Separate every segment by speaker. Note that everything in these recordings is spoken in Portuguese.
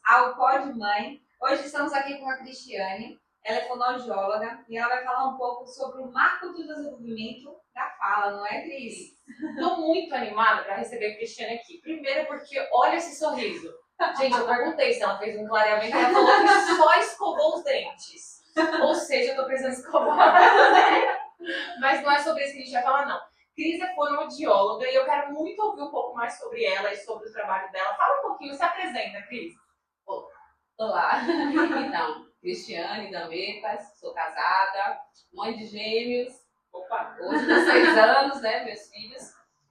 Speaker 1: ao Pod Mãe. Hoje estamos aqui com a Cristiane, ela é fonoaudióloga e ela vai falar um pouco sobre o marco do desenvolvimento da fala, não é, Cris?
Speaker 2: Estou muito animada para receber a Cristiane aqui. Primeiro porque olha esse sorriso. Gente, eu perguntei se ela fez um clareamento, ela falou que só escovou os dentes. Ou seja, eu tô precisando escovar. Mas não é sobre isso que a gente vai falar, não. Cris é fonoaudióloga e eu quero muito ouvir um pouco mais sobre ela e sobre o trabalho dela. Fala um pouquinho, se apresenta, Cris.
Speaker 3: Olá, então, Cristiane Dametas, sou casada, mãe de gêmeos, hoje com 6 anos, né, meus filhos.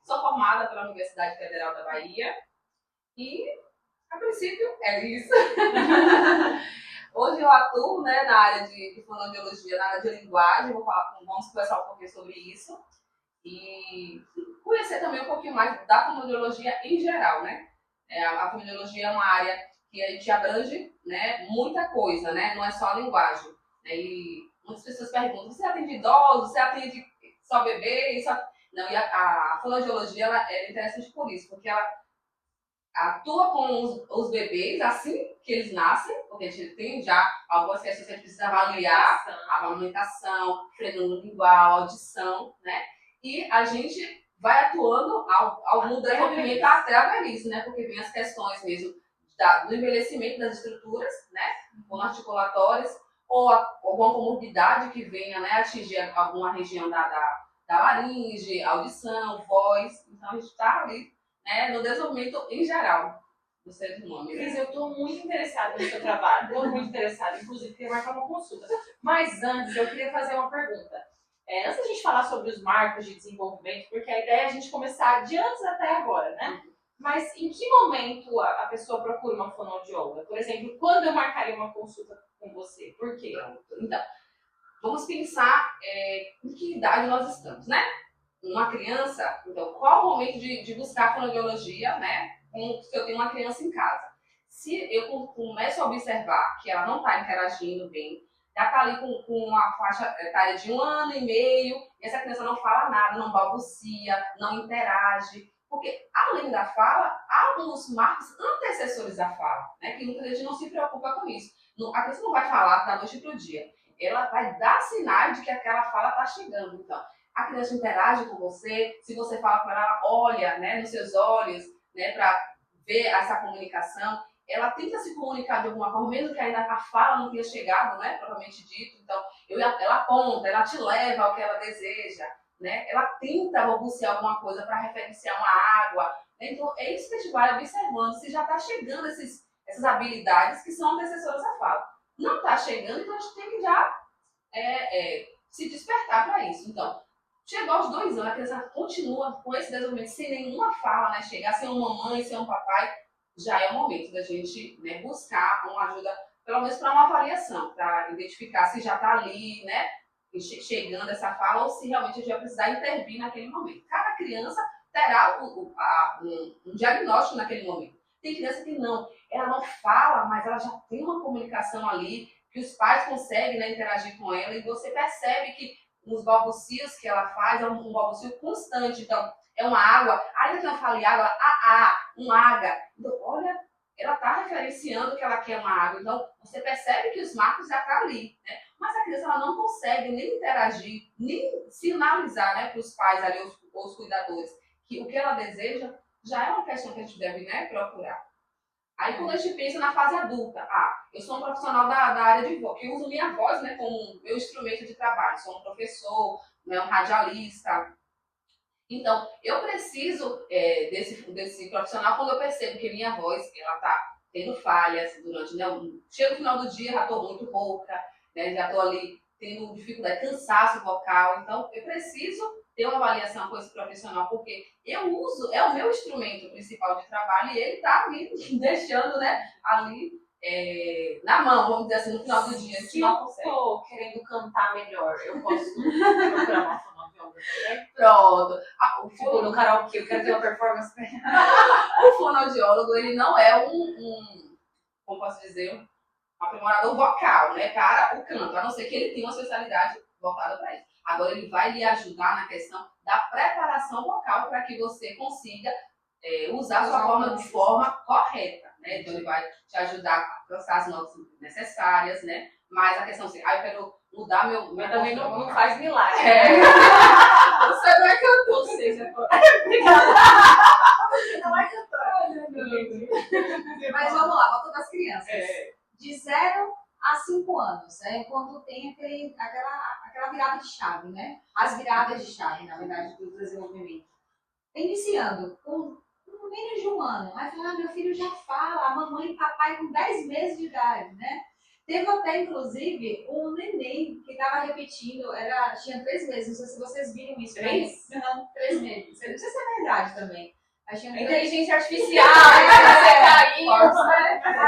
Speaker 3: Sou formada pela Universidade Federal da Bahia e, a princípio, é isso. Hoje eu atuo, né, na área de fonoaudiologia, na área de linguagem, vamos conversar um pouquinho sobre isso e conhecer também um pouquinho mais da fonoaudiologia em geral, né. A fonoaudiologia é uma área que a gente abrange, né, muita coisa, né, não é só a linguagem. Né, e muitas pessoas perguntam, você atende idosos, você atende só bebê? Não, e a fonoaudiologia ela é interessante por isso, porque ela atua com os bebês assim que eles nascem, porque a gente tem já algumas questões que a gente precisa avaliar, a amamentação, frenando lingual, audição, né, e a gente vai atuando ao desenvolvimento até a velhice, né, porque vem as questões mesmo do envelhecimento das estruturas, né, como articulatórias, ou alguma comorbidade que venha, né, atingir alguma região da laringe, audição, voz. Então a gente está ali, né, no desenvolvimento em geral do ser humano.
Speaker 2: Cris, eu estou muito interessada no seu trabalho, estou muito interessada, inclusive queria marcar uma consulta. Mas antes eu queria fazer uma pergunta. Antes da gente falar sobre os marcos de desenvolvimento, porque a ideia é a gente começar de antes até agora, né? Mas em que momento a pessoa procura uma fonoaudióloga? Por exemplo, quando eu marcaria uma consulta com você? Por quê?
Speaker 3: Então, vamos pensar em que idade nós estamos, né? Uma criança, então, qual o momento de buscar fonoaudiologia, né? Se eu tenho uma criança em casa. Se eu começo a observar que ela não está interagindo bem, já está ali com uma faixa etária de 1 ano e meio, e essa criança não fala nada, não balbucia, não interage, porque, além da fala, há alguns marcos antecessores da fala, né? Que muita gente não se preocupa com isso. A criança não vai falar da noite para o dia. Ela vai dar sinais de que aquela fala está chegando. Então, a criança interage com você, se você fala com ela, ela olha, né, nos seus olhos, né, para ver essa comunicação. Ela tenta se comunicar de alguma forma, mesmo que ainda a fala não tenha chegado, né, propriamente dito. Então, ela aponta, ela te leva ao que ela deseja. Né? Ela tenta balbuciar alguma coisa para referenciar uma água. Né? Então, é isso que a gente vai observando, se já está chegando essas habilidades que são antecessoras à fala. Não está chegando, então a gente tem que já se despertar para isso. Então, chegou aos 2 anos, a criança continua com esse desenvolvimento sem nenhuma fala, né? Chegar sem uma mamãe, sem um papai, já é o momento da gente, né, buscar uma ajuda, pelo menos para uma avaliação, para identificar se já está ali, né? Chegando essa fala ou se realmente a gente vai precisar intervir naquele momento. Cada criança terá um diagnóstico naquele momento. Tem criança que não, ela não fala, mas ela já tem uma comunicação ali, que os pais conseguem, né, interagir com ela e você percebe que os balbucios que ela faz é um balbucio constante. Então, é uma água, ainda que não fale água, um água. Então, olha, ela está referenciando que ela quer uma água. Então, você percebe que os marcos já estão ali, né? Mas a criança ela não consegue nem interagir, nem sinalizar, né, para os pais ali, os cuidadores, que o que ela deseja já é uma questão que a gente deve, né, procurar. Aí quando a gente pensa na fase adulta, eu sou um profissional da área de voz, que uso minha voz, né, como meu instrumento de trabalho, sou um professor, né, um radialista. Então, eu preciso desse profissional quando eu percebo que minha voz está tendo falhas durante, né, chega no final do dia, já estou muito rouca, né, já estou ali tendo dificuldade, cansaço vocal. Então, eu preciso ter uma avaliação com esse profissional, porque eu uso, é o meu instrumento principal de trabalho e ele está me deixando, né, ali na mão, vamos dizer assim, no final do dia.
Speaker 2: Se eu estou querendo cantar melhor, eu posso procurar uma fonoaudióloga também?
Speaker 3: Pronto.
Speaker 2: Tipo, no karaokê, eu quero ter uma performance.
Speaker 3: O fonoaudiólogo, ele não é como posso dizer, um aprimorador vocal, né, para o canto, a não ser que ele tenha uma especialidade voltada para isso. Agora, ele vai lhe ajudar na questão da preparação vocal para que você consiga usar a sua forma de forma correta. né? Então ele vai te ajudar a processar as notas necessárias, né? Mas a questão assim, eu quero mudar meu...
Speaker 2: Mas também não faz milagre.
Speaker 3: Você não é que eu tô.
Speaker 2: Ou seja,
Speaker 3: Não é que eu tô.
Speaker 1: Mas vamos lá, volta das crianças. De 0 a 5 anos, né? Quando tem aquela virada de chave, né? As viradas de chave, na verdade, do desenvolvimento. Iniciando com menos de 1 ano. Aí fala, meu filho já fala, a mamãe e papai com 10 meses de idade, né? Teve até, inclusive, um neném que estava repetindo, tinha 3 meses, não sei se vocês viram isso.
Speaker 2: 3?
Speaker 1: Não, 3 meses. Não sei se é verdade também. Mas tinha
Speaker 2: Inteligência artificial,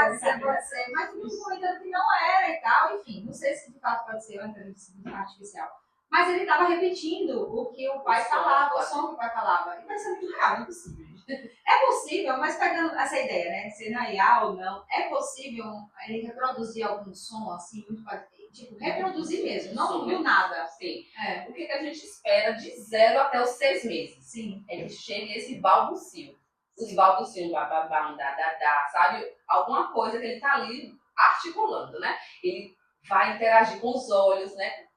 Speaker 2: você
Speaker 1: pode ser, mas todo mundo comentando que não era e tal, enfim, não sei se de fato pode ser uma inteligência artificial. Mas ele estava repetindo o que o pai falava, o som que o pai falava. E parece muito real, não é possível. É possível, mas pegando essa ideia, né? Se na IA ou não, é possível ele reproduzir algum som assim, muito parecido? Tipo, reproduzir mesmo, não do nada.
Speaker 3: Sim.
Speaker 1: É.
Speaker 3: O que a gente espera de 0 até os 6 meses?
Speaker 1: Sim.
Speaker 3: Ele chega esse balbucio. Os balbucios, bababá, dadadá, sabe? Alguma coisa que ele tá ali articulando, né? Ele vai interagir com os olhos, né?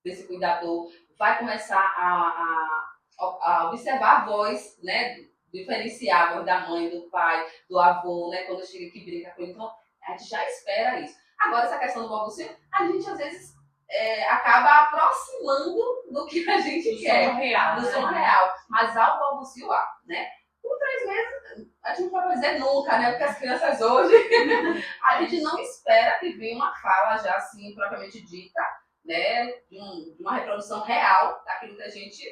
Speaker 3: Desse cuidador, vai começar a observar a voz, né? Diferenciar a voz da mãe, do pai, do avô, né? Quando chega aqui brinca com ele. Então, a gente já espera isso. Agora, essa questão do balbucio, a gente às vezes acaba aproximando do que a gente quer. Do som real. Mas ao balbucio, né? Com 3 meses, a gente não vai dizer nunca, né? Porque as crianças hoje, a gente não espera que venha uma fala já assim, propriamente dita, né? De uma reprodução real daquilo que a gente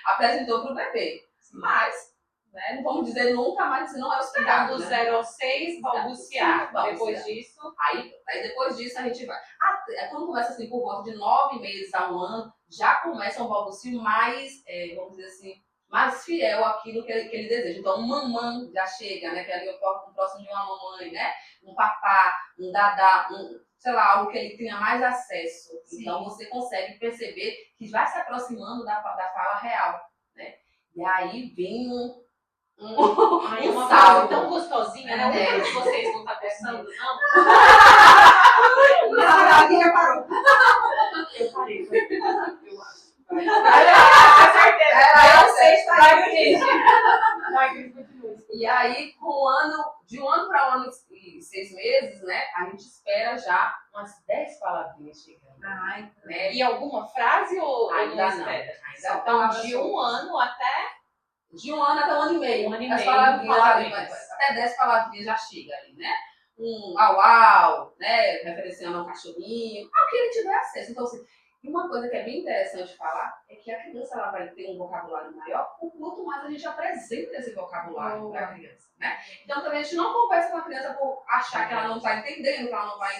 Speaker 3: apresentou para o bebê. Mas, né? Não vamos dizer nunca, mas isso não é o esperado.
Speaker 2: Do 0 ao 6, balbuciar. Depois disso.
Speaker 3: Aí depois disso a gente vai. Quando começa assim por volta de 9 meses a 1 ano, já começa um balbucio mais, vamos dizer assim, mais fiel àquilo que ele deseja. Então, um mamã já chega, né? Que ali é um próximo de uma mamãe, né? Um papá, um dadá, sei lá, algo que ele tenha mais acesso. Sim. Então, você consegue perceber que vai se aproximando da fala real, né? E aí vem
Speaker 2: uma
Speaker 3: salto
Speaker 2: tão gostosinha, né? Vocês não estão pensando, não?
Speaker 1: Não, aqui já parou.
Speaker 2: Eu parei. Eu acho.
Speaker 3: E aí, de 1 ano para 1 ano e 6 meses, né? A gente espera já umas 10 palavrinhas chegando.
Speaker 2: Né? E alguma frase ou
Speaker 3: ainda
Speaker 2: não espera?
Speaker 3: Então,
Speaker 2: de 1 ano até...
Speaker 3: De 1 ano até 1 ano e meio.
Speaker 2: 1 ano e
Speaker 3: As
Speaker 2: meio.
Speaker 3: palavrinhas, até 10 palavrinhas já chega ali, né? Um au-au, né? Referenciando ao cachorrinho, ao que ele tiver acesso. Então, assim, e uma coisa que é bem interessante falar é que a criança ela vai ter um vocabulário maior o quanto mais a gente apresenta esse vocabulário para a criança, né? Então também a gente não conversa com a criança por achar que ela não está entendendo, que ela não vai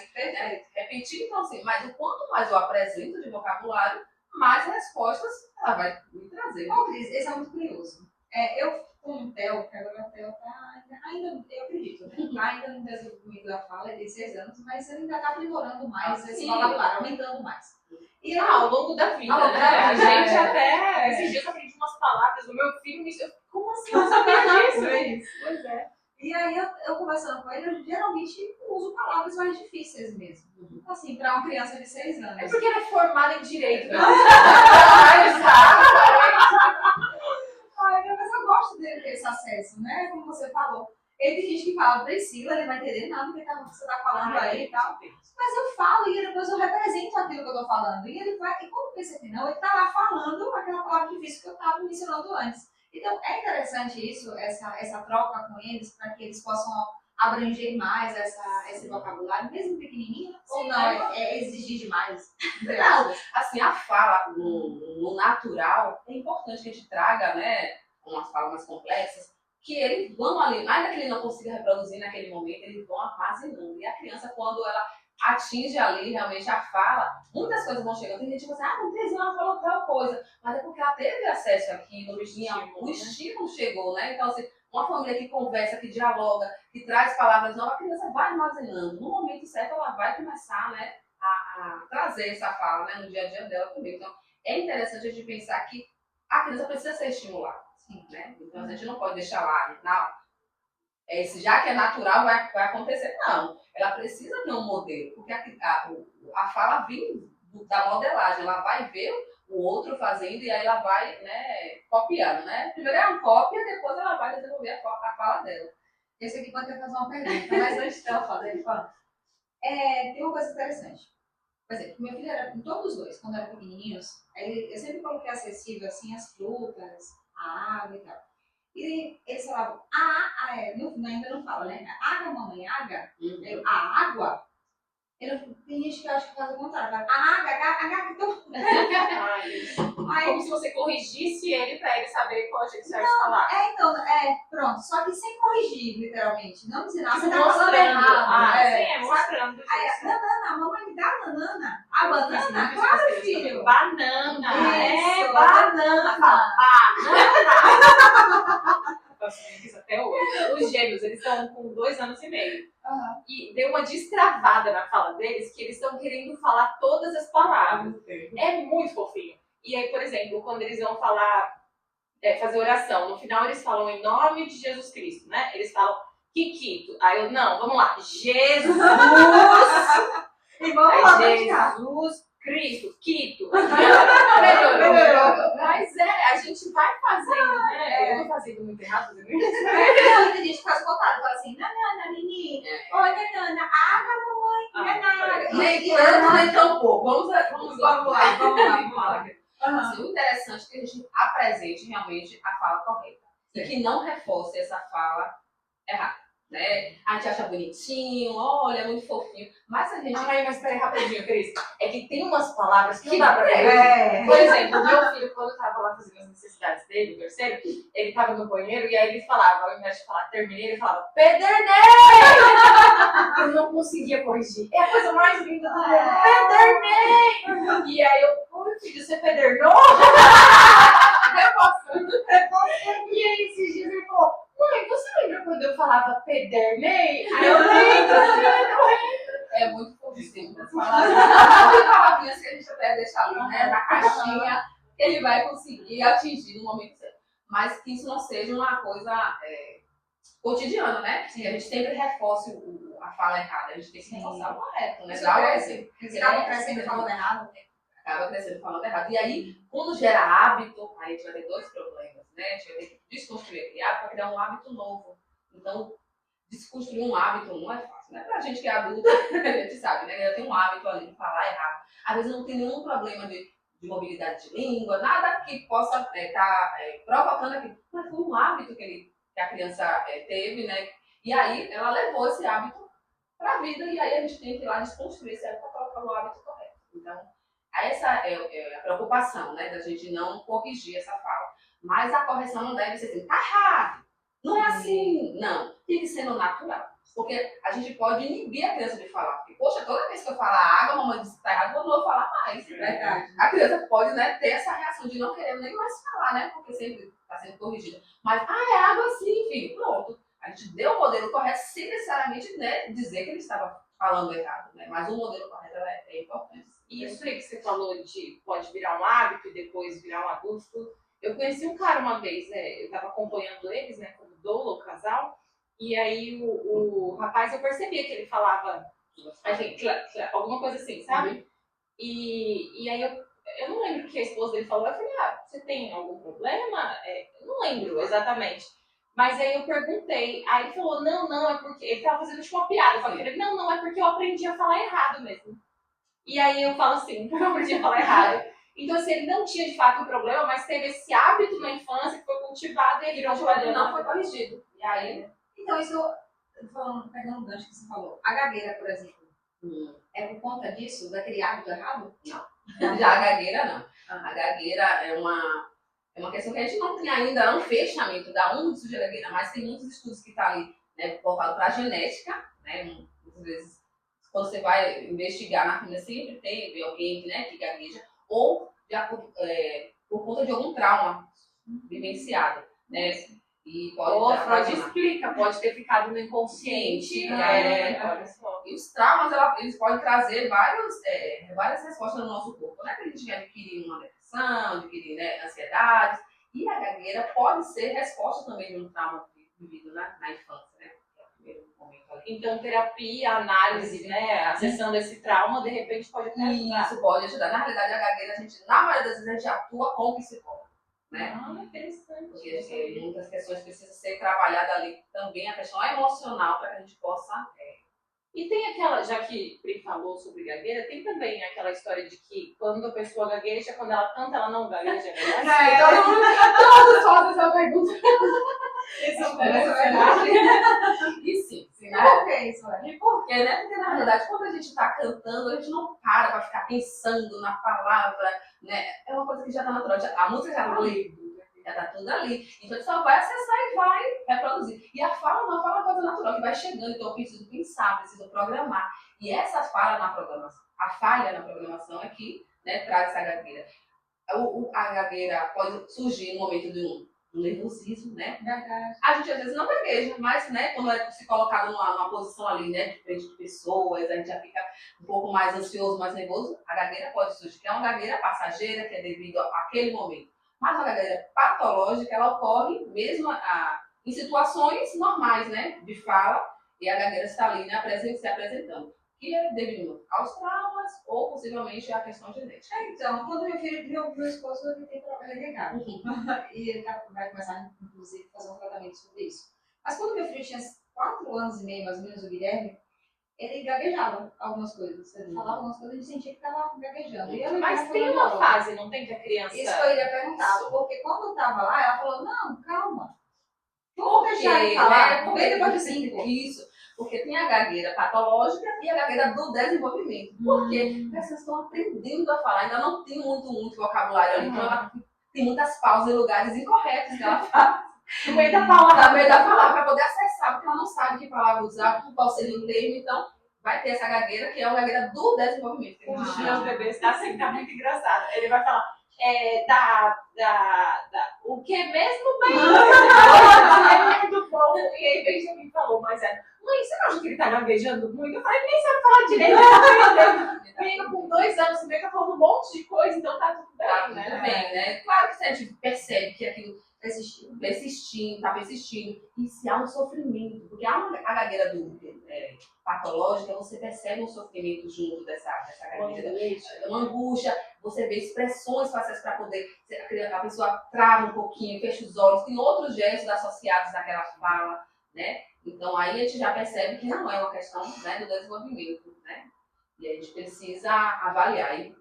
Speaker 3: repetir. Então assim, mas o quanto mais eu apresento de vocabulário, mais respostas ela vai me trazer.
Speaker 1: Ô, Cris, esse é muito curioso. Eu com o Theo, que agora o Theo está ainda, eu acredito, né? Está ainda no desenvolvimento da fala, ele tem 6 anos, mas ele ainda está aprimorando mais esse vocabulário, aumentando mais. E
Speaker 2: ao longo da vida,
Speaker 1: né?
Speaker 2: A gente até, esses dias eu aprendi umas palavras do meu filho, como assim? Eu não sabia disso?
Speaker 1: Pois é. E aí eu conversando com ele, eu geralmente uso palavras mais difíceis mesmo. Assim, para uma criança de 6 anos.
Speaker 2: É porque ele é formado em direito.
Speaker 1: Mas eu gosto dele ter esse acesso, né? Como você falou. Ele tem gente que fala Priscila, ele não vai entender nada do que você está falando aí e tal. Mas eu falo e depois eu represento aquilo que eu estou falando. E ele vai, e quando pensa que não, ele está lá falando aquela palavra difícil que eu estava mencionando antes. Então é interessante isso, essa troca com eles, para que eles possam abranger mais esse vocabulário, mesmo pequenininho, ou não, é exigir demais?
Speaker 3: Não, assim, a fala no natural é importante que a gente traga, né, umas falas mais complexas, que eles vão ali, ainda que ele não consiga reproduzir naquele momento, eles vão armazenando. E a criança, quando ela atinge ali realmente a fala, muitas coisas vão chegando. Tem gente que fala assim, com 3 anos ela falou tal coisa, mas é porque ela teve acesso àquilo, o estímulo chegou, né? Então, assim, uma família que conversa, que dialoga, que traz palavras novas, a criança vai armazenando. No momento certo, ela vai começar, né, a trazer essa fala, né, no dia a dia dela também. Então, é interessante a gente pensar que a criança precisa ser estimulada. Né? Então a gente não pode deixar lá, não. já que é natural, vai acontecer. Não, ela precisa ter um modelo, porque a fala vem da modelagem, ela vai ver o outro fazendo e aí ela vai, né, copiando, né? Primeiro é uma cópia, depois ela vai desenvolver a fala dela.
Speaker 1: Esse aqui pode fazer uma pergunta, mas antes dela fazer, tem uma coisa interessante. Por exemplo, meu filho era, todos os dois, quando eram pequenininhos, eu sempre coloquei acessível, assim, as frutas, a água e tal. E eles falavam, ainda não fala, né? Água, mamãe, água.
Speaker 3: Uhum.
Speaker 1: A água? Tem gente que acha que faz o contrário. Fala, a água, então...
Speaker 2: Como se você corrigisse ele pra ele saber qual é o jeito certo de falar.
Speaker 1: Pronto. Só que sem corrigir, literalmente. Não dizer nada,
Speaker 2: Tipo,
Speaker 1: você tá falando errado.
Speaker 2: Mostrando.
Speaker 1: Aí, nanana, mamãe me dá banana. A banana? Claro, filho.
Speaker 2: Banana.
Speaker 1: Isso,
Speaker 2: banana. Banana. Eu faço isso até hoje. Os gêmeos, eles estão com 2 anos e meio.
Speaker 1: Uhum.
Speaker 2: E deu uma destravada na fala deles que eles estão querendo falar todas as palavras. É muito fofinho. E aí, por exemplo, quando eles vão falar, fazer oração, no final eles falam em nome de Jesus Cristo, né? Eles falam Kikito. Aí eu, não, vamos lá. Jesus!
Speaker 1: E vamos lá,
Speaker 2: Jesus Cristo, Quito. Melhorou. Mas a gente vai fazendo, né? Eu tô fazendo muito errado, fazendo isso.
Speaker 1: Não, tem gente que faz contato, fala assim, nanana, menina, nanana, água, mamãe, nanana.
Speaker 3: Nem tanto, nem tão pouco. Vamos lá.
Speaker 1: Uhum.
Speaker 3: O interessante é que a gente apresente realmente a fala correta. E que não reforce essa fala errada. Né? A gente acha bonitinho, olha, é muito fofinho. Mas a gente.
Speaker 2: Mas peraí, rapidinho, Cris. É que tem umas palavras que não dá pra Por exemplo, meu filho, quando eu tava lá fazendo as necessidades dele, o terceiro, ele tava no banheiro e aí ele falava, ao invés de falar terminei, ele falava pedernei! Eu não conseguia corrigir. É a coisa mais linda do mundo. Pedernei! E aí eu, meu filho, você pedernou? E aí esses dias ele falou, mãe, você lembra quando eu falava pedernei? Aí eu lembro.
Speaker 3: É muito fofinho. Tem palavrinhas que a gente até deixa ali, né, na caixinha, que ele vai conseguir atingir no momento certo. Mas que isso não seja uma coisa cotidiana, né? Que a gente sempre reforce a fala errada. A gente tem que reforçar o correto, né? Dar o exemplo.
Speaker 1: Eles acabam crescendo falando errado.
Speaker 3: Acaba crescendo falando errado. E aí, quando gera hábito, aí a gente vai ter 2 problemas, né? A gente vai ter que desconstruir aquele hábito para criar um hábito novo. Então, desconstruir um hábito não é fácil, né? Pra gente que é adulta, a gente sabe, né? Eu tenho um hábito ali de falar errado. Às vezes não tem nenhum problema de mobilidade de língua, nada que possa estar provocando aquilo. Mas foi um hábito que a criança teve, né? E aí, ela levou esse hábito para a vida e aí a gente tem que ir lá desconstruir esse hábito para colocar no hábito correto. Então, essa é a preocupação, né? Da gente não corrigir essa fala. Mas a correção não deve ser assim, tá errado. Não é assim, não. Tem que ser no natural. Porque a gente pode inibir a criança de falar. Porque, poxa, toda vez que eu falar água, a mamãe disse que tá errado, eu não vou falar mais.
Speaker 1: Verdade.
Speaker 3: A criança pode, né, ter essa reação de não querer nem mais falar, né? Porque sempre está sendo corrigida. Mas, é água sim, filho. Pronto. A gente deu o modelo correto sem necessariamente, né, dizer que ele estava falando errado. Né? Mas o modelo correto é importante.
Speaker 2: E isso aí que você falou de pode virar um hábito e depois virar um adulto. Eu conheci um cara uma vez, eu estava acompanhando eles, né, como doula, o casal, e aí o rapaz, eu percebia que ele falava assim, alguma coisa assim, sabe? E aí eu não lembro o que a esposa dele falou, eu falei, você tem algum problema? Eu não lembro exatamente. Mas aí eu perguntei, aí ele falou, não, é porque, ele tava fazendo tipo uma piada, eu falei, não, é porque eu aprendi a falar errado mesmo. E aí eu falo assim, eu aprendi a falar errado. Então, assim, ele não tinha de fato um problema, mas teve esse hábito na infância que foi cultivado e ele
Speaker 3: não foi corrigido. E aí,
Speaker 1: então, isso, pegando um gancho que você falou, a gagueira, por exemplo, é por conta disso, daquele hábito errado?
Speaker 3: Não. Já a gagueira, não. A gagueira é uma questão que a gente não tem ainda um fechamento da onde surge a gagueira, mas tem muitos estudos que estão ali, né, voltados para a genética, né, muitas vezes, quando você vai investigar na família, sempre tem alguém, né, que gagueja, ou já por conta de algum trauma vivenciado, né? E pode
Speaker 2: Freud explica, pode ter ficado no inconsciente.
Speaker 3: Olha só. E os traumas, eles podem trazer várias respostas no nosso corpo, né? Que a gente vai adquirir uma depressão, adquirir, né, ansiedade. E a gagueira pode ser resposta também de um trauma vivido na infância, né? ali.
Speaker 2: Então, terapia, análise, né, acessando esse trauma, de repente pode até
Speaker 3: E
Speaker 2: ajudar.
Speaker 3: isso pode ajudar. Na realidade, a gagueira, na maioria das vezes, a gente atua com o psicólogo, né?
Speaker 2: Ah, interessante.
Speaker 3: Porque muitas questões precisam ser trabalhadas ali também, a questão emocional, para que a gente possa.
Speaker 2: E tem aquela, já que o Pri falou sobre gagueira, tem também aquela história de que quando a pessoa gagueja, quando ela canta, ela não gagueja, é verdade?
Speaker 3: Todos fazem essa pergunta.
Speaker 2: Isso
Speaker 1: é verdade.
Speaker 3: E sim,
Speaker 1: Por que isso, é?
Speaker 3: E por quê, né? Porque, na realidade, quando a gente está cantando, a gente não para ficar pensando na palavra, né? É uma coisa que já está natural. A música já está ali, já está tudo ali. Então, a gente só vai acessar e vai reproduzir. E a fala não, a fala é uma coisa natural, que vai chegando. Então, eu preciso pensar, preciso programar. E essa falha na programação, a falha na programação é que, né, traz essa gagueira. A gagueira pode surgir no momento de um nervosismo, né?
Speaker 1: Verdade.
Speaker 3: A gente às vezes não gagueja, mas, né, quando é se colocado numa posição ali, né, de frente de pessoas, a gente já fica um pouco mais ansioso, mais nervoso, a gagueira pode surgir, que é uma gagueira passageira, que é devido àquele momento. Mas a gagueira patológica, ela ocorre mesmo em situações normais, né, de fala, e a gagueira está ali, né, se apresentando. Que é devido aos traumas ou possivelmente à questão genética.
Speaker 1: Então, quando meu esposo ele tem problema gaguejado. E ele vai começar, inclusive, a fazer um tratamento sobre isso. Mas quando meu filho tinha 4 anos e meio, mais ou menos, o Guilherme, ele gaguejava algumas coisas. Ele falava algumas coisas e ele sentia que estava gaguejando. E eu
Speaker 2: Mas tem uma fase, não tem, que a criança...
Speaker 1: Isso que eu ia perguntar. Porque quando eu estava lá, ela falou, não, calma.
Speaker 3: Vamos
Speaker 1: deixar ele falar.
Speaker 3: Porque depois de 5. Isso. Porque tem a gagueira patológica e a gagueira do desenvolvimento. Porque as pessoas estão aprendendo a falar, ainda não tem muito vocabulário ali. Então, ela tem muitas pausas em lugares incorretos que ela fala.
Speaker 2: No meio da palavra.
Speaker 3: No meio da palavra, para poder acessar, porque ela não sabe que palavra usar, qual seria o termo. Então, vai ter essa gagueira, que é a gagueira do desenvolvimento.
Speaker 2: Os meus bebês, assim, tá muito engraçado. Ele vai falar, o que mesmo bem? É muito bom. E aí Benjamin falou, mas mãe, você não acha que ele tá gaguejando muito? Eu falei, nem sabe falar direito. Menino com 2 anos e meio tá falando um monte de coisa, então tá tudo bem,
Speaker 3: Tá
Speaker 2: né?
Speaker 3: tudo bem, né? Claro que se a gente percebe que aquilo tá persistindo, e se há um sofrimento, porque a gagueira patológica, você percebe um sofrimento junto dessa gagueira, uma angústia, você vê expressões faciais para poder, a pessoa trava um pouquinho, fecha os olhos, tem outros gestos associados naquela fala, né? Então aí a gente já percebe que não é uma questão, né, do desenvolvimento, né? E a gente precisa avaliar. E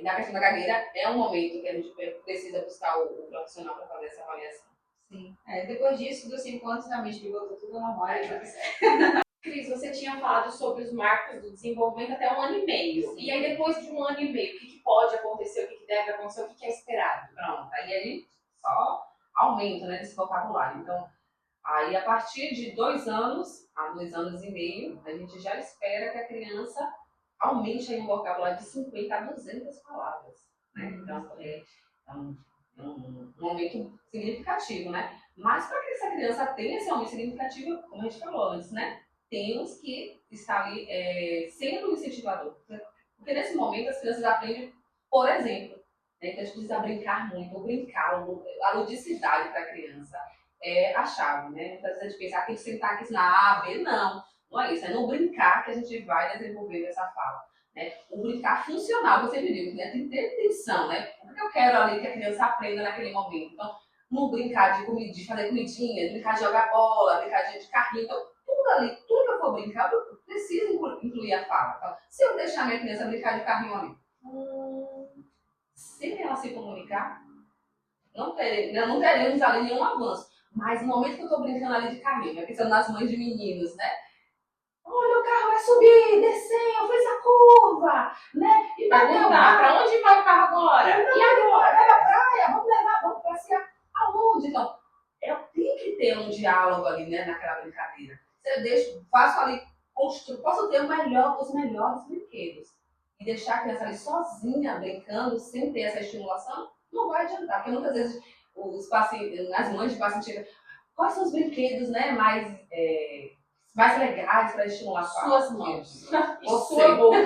Speaker 3: na questão da gagueira, é um momento que a gente precisa buscar o profissional para fazer essa avaliação.
Speaker 1: Sim. Depois disso, dos 5 anos, realmente voltou tudo normal. Tá.
Speaker 2: Cris, você tinha falado sobre os marcos do desenvolvimento até 1 ano e meio.
Speaker 3: Sim.
Speaker 2: E aí, depois de 1 ano e meio, o que pode acontecer, o que deve acontecer, o que é esperado?
Speaker 3: Pronto, aí a gente só aumenta, né, desse vocabulário. Então, aí a partir de 2 anos a 2 anos e meio, a gente já espera que a criança aumente aí um vocabulário de 50 a 200 palavras. Né? Então, é um aumento significativo, né? Mas para que essa criança tenha esse aumento significativo, como a gente falou antes, né? Temos que estar ali sendo um incentivador. Porque nesse momento as crianças aprendem, por exemplo, né? Então a gente precisa brincar muito, a ludicidade para a criança é a chave, né? Muitas vezes a gente pensa, tem que sentar aqui na A, B, não é isso, é no brincar que a gente vai desenvolver essa fala. Né? O brincar funcional, você me diz, né? Tem que ter intenção, né? Porque eu quero ali que a criança aprenda naquele momento. Então, no brincar de fazer comidinha, brincar de jogar bola, brincar de carrinho, então, tudo ali, tudo que eu for brincar, eu preciso incluir a fala. Então, se eu deixar minha criança brincar de carrinho ali, sem ela se comunicar, não teremos ali nenhum avanço. Mas no momento que eu estou brincando ali de carrinho, pensando nas mães de meninos, né? Olha, o carro vai subir, desceu, fez a curva, né? E bateu.
Speaker 2: Pra onde vai o carro agora?
Speaker 3: E agora? Vai pra praia, vamos passear. Aonde? Então, eu tenho que ter um diálogo ali, né, naquela brincadeira. Faço ali, posso ter os melhores brinquedos. E deixar a criança ali sozinha, brincando, sem ter essa estimulação, não vai adiantar. Porque muitas vezes as mães de paciente chegam, quais são os brinquedos, né, mais legais para estimular a fala?
Speaker 2: Suas mãos.
Speaker 3: Ou sua boca.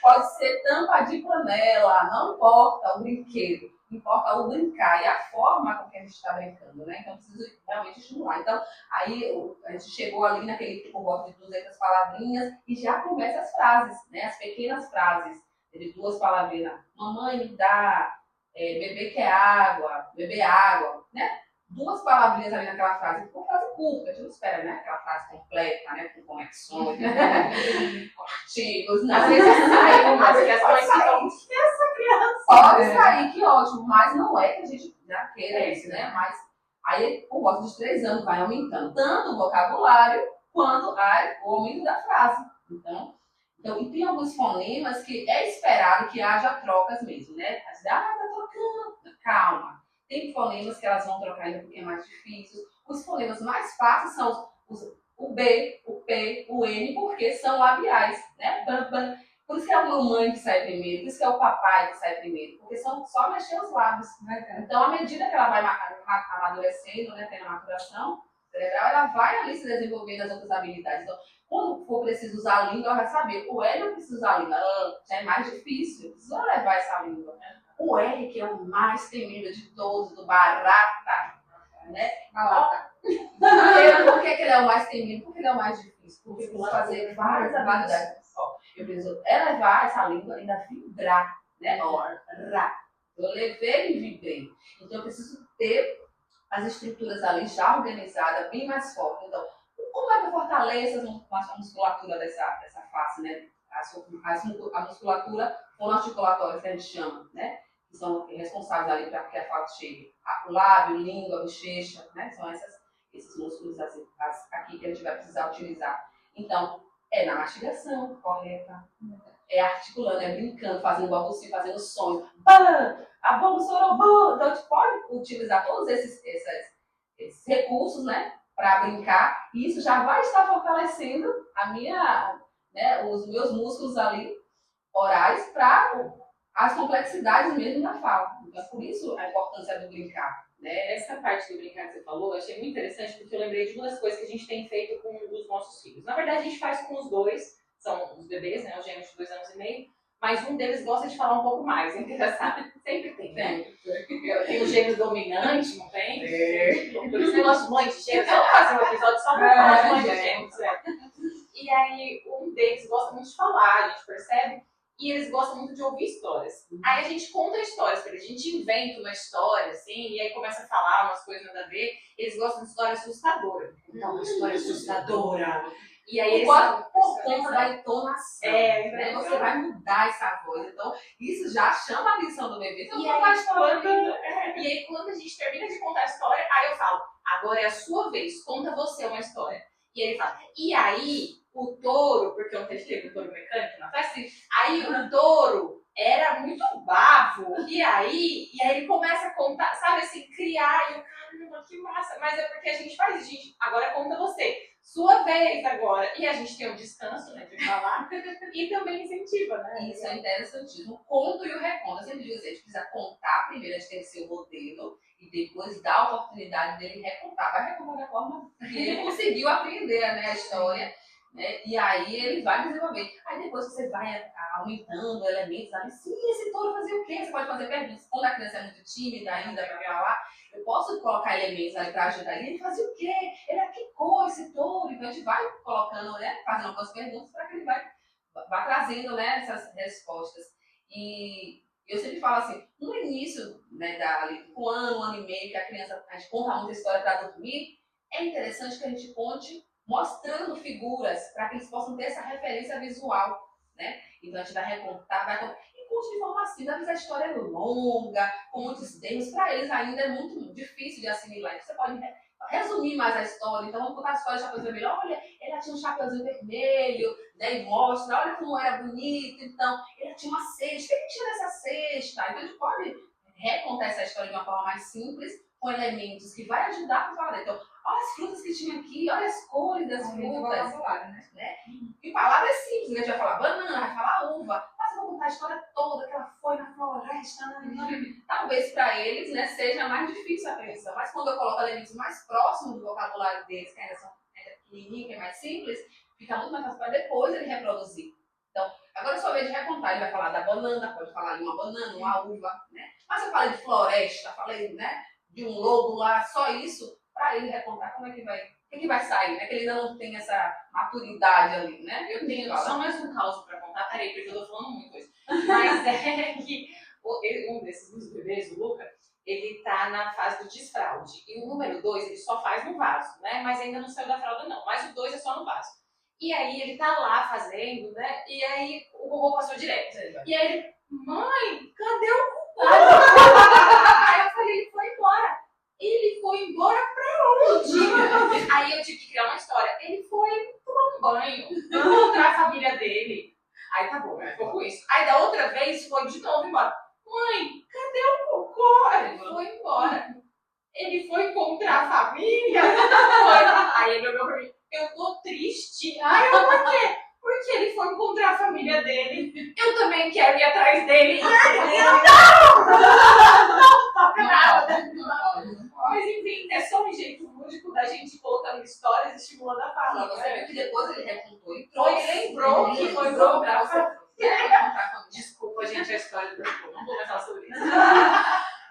Speaker 3: Pode ser tampa de panela, não importa o brinquedo, importa o brincar e a forma com que a gente gente está brincando, né? Então, preciso realmente estimular. Então, aí a gente chegou ali naquele por volta de 200 palavrinhas e já começa as frases, né? As pequenas frases de 2 palavrinhas. Mamãe me dá, bebê quer água, beber água, né? 2 palavrinhas ali naquela frase. Uma frase curta, a gente não espera, né? Aquela frase completa, né? Com conexões, né? Com artigos, né?
Speaker 2: Às vezes sai umas que as mães ficam, essa criança.
Speaker 3: Pode sair, que ótimo, mas não é que a gente já queira isso, né? Mas aí, por volta dos 3 anos, vai aumentando tanto o vocabulário quanto o aumento da frase. Então, e tem alguns fonemas que é esperado que haja trocas mesmo, né? Tá trocando, calma. Tem fonemas que elas vão trocar ainda porque é mais difícil. Os fonemas mais fáceis são o B, o P, o N, porque são labiais, né? Por isso que é a mamãe que sai primeiro, por isso que é o papai que sai primeiro, porque são só mexer os lábios. Então, à medida que ela vai amadurecendo, né, tendo a maturação cerebral, ela vai ali se desenvolvendo as outras habilidades. Então, quando for preciso usar a língua, ela vai saber. O L eu preciso usar a língua, já é mais difícil, eu preciso levar essa língua. O R, que é o mais temido de todos, do barata, né?
Speaker 1: Balata.
Speaker 3: Por que ele é o mais temido? Porque ele é o mais difícil. Porque eu preciso fazer várias habilidades. Eu preciso elevar essa língua e ainda vibrar, né? Ra. Eu levei e vibrei. Então eu preciso ter as estruturas ali já organizadas, bem mais fortes. Então, como é que eu fortaleço a musculatura dessa face, né? A musculatura fonoarticulatória, que a gente chama, né? Que são responsáveis ali para que a fala chegue. O lábio, língua, bochecha, né? São esses músculos aqui que a gente vai precisar utilizar. Então, é na mastigação correta, é articulando, é brincando, fazendo balbucio, fazendo sons. A boca sorobô. Então, a gente pode utilizar todos esses recursos, né? Para brincar. E isso já vai estar fortalecendo os meus músculos ali orais para as complexidades mesmo da fala. Então, por isso a importância do brincar. Né?
Speaker 2: Essa parte do brincar que você falou, eu achei muito interessante porque eu lembrei de uma das coisas que a gente tem feito com os nossos filhos. Na verdade, a gente faz com os dois, são os bebês, né, os gêmeos de 2 anos e meio, mas um deles gosta de falar um pouco mais, é engraçado. Sempre tem, né? Tem os gêmeos dominantes, não tem? Por isso negócio de mãe de gêmeos, vamos fazer um episódio só para falar de mãe de gêmeos. E aí, um deles gosta muito de falar, a gente percebe. E eles gostam muito de ouvir histórias. Aí a gente conta histórias pra eles, a gente inventa uma história, assim, e aí começa a falar umas coisas nada a ver. Eles gostam de história assustadora. Então, uma história assustadora. E aí eles
Speaker 3: por conta da entonação, né? Você vai mudar essa voz. Então, isso já chama a atenção do bebê. Então,
Speaker 2: e aí, quando a gente termina de contar a história, aí eu falo, agora é a sua vez, conta você uma história. E ele fala, e aí... O touro, porque ontem teve o touro mecânico na festa, aí o touro era muito bavo, e aí ele começa a contar, sabe assim, criar, e eu, caramba, que massa, mas é porque a gente faz isso, gente, agora conta você, sua vez agora, e a gente tem um descanso, né, de falar, e também incentiva, né?
Speaker 3: Isso é interessantíssimo, o conto e o reconto, eu sempre digo assim, a gente precisa contar primeiro, a gente tem que ser o modelo, e depois dar a oportunidade dele recontar, vai recontar da forma que ele conseguiu aprender, né, a história, né? E aí ele vai desenvolver. Aí depois você vai aumentando elementos, sabe? Sim, esse touro fazia o quê? Você pode fazer perguntas. Quando a criança é muito tímida ainda para falar, eu posso colocar elementos ali para ajudar ele. Ele fazia o quê? Ele era que cor esse touro? Então a gente vai colocando, né? Fazendo algumas perguntas para que ele vá trazendo, né? Essas respostas. E eu sempre falo assim, no início, né, com 1 ano e meio, que a gente conta muita história para dormir, é interessante que a gente conte mostrando figuras para que eles possam ter essa referência visual, né? Então a gente vai recontar, e conte de forma assim, às vezes a história é longa, com muitos termos, para eles ainda é muito difícil de assimilar. Então, você pode resumir mais a história, então vamos contar a história do Chapeuzinho Vermelho, olha, ela tinha um chapeuzinho vermelho, né? E mostra, olha como era bonito, então, ela tinha uma cesta, o que tinha nessa cesta? Então a gente pode recontar essa história de uma forma mais simples, com elementos que vai ajudar para falar. Então, olha as frutas que tinha aqui, olha as cores das frutas. Né? E palavras simples, a gente vai falar banana, vai falar uva, mas eu vou contar a história toda, que ela foi na floresta. Talvez para eles, né, seja mais difícil a apreensão, mas quando eu coloco elementos mais próximos do vocabulário deles, que ainda são pequenininhos, que é mais simples, fica muito mais fácil para depois ele reproduzir. Então, agora é sua vez de recontar, ele vai falar da banana, pode falar de uma banana, uma uva, né? Mas eu falei de floresta, falei, né? de um lobo lá, só isso, para ele recontar como é que vai, o que vai sair, né? Que ele ainda não tem essa maturidade ali, né?
Speaker 2: Eu tenho só mais um caso pra contar, peraí, porque eu tô falando muito hoje. Mas é que um desses dos bebês, o Luca, ele tá na fase do desfraude. E o número 2, ele só faz no vaso, né? Mas ainda não saiu da fralda, não. Mas o 2 é só no vaso. E aí ele tá lá fazendo, né? E aí o Gogô passou direto. E aí ele, mãe, cadê o Gogô? Aí eu falei, ele foi embora. Ele foi embora pra onde? Aí eu tive que criar uma história. Ele foi tomar um banho, encontrar a família dele. Aí tá bom, ficou com isso. Aí da outra vez foi de novo embora. Mãe, cadê o Cocô? Ele foi embora. Ele foi encontrar a família? Aí ele olhou pra mim, eu tô triste. Aí eu, por quê? Porque ele foi encontrar a família dele. Eu também quero ir atrás dele. Não toca nada. Mas enfim, é só um jeito lúdico da gente colocando histórias estimulando a fala.
Speaker 3: Você viu que depois ele recontou e
Speaker 2: Ele lembrou que foi
Speaker 3: pra você.
Speaker 2: Desculpa, gente, a história do Cocô. Não vou mais falar sobre isso.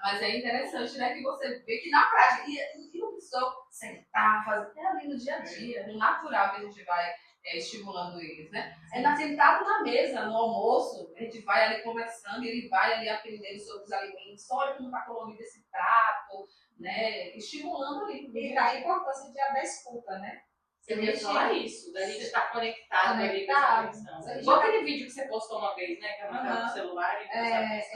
Speaker 3: Mas é interessante, né, que você vê que na prática, e não precisou sentar, fazer, é ali no dia a dia, no natural que a gente vai estimulando eles, né? É sentado na mesa, no almoço, a gente vai ali conversando, ele vai ali aprendendo sobre os alimentos, olha como está colorido esse prato, né? Estimulando ali.
Speaker 1: E daí a importância da escuta, né?
Speaker 2: Eu ia falar isso, da gente estar conectado ali com essa conexão.
Speaker 1: Gente-
Speaker 2: Igual aquele vídeo que você postou uma vez, né? Que é
Speaker 1: Aham.
Speaker 2: no celular e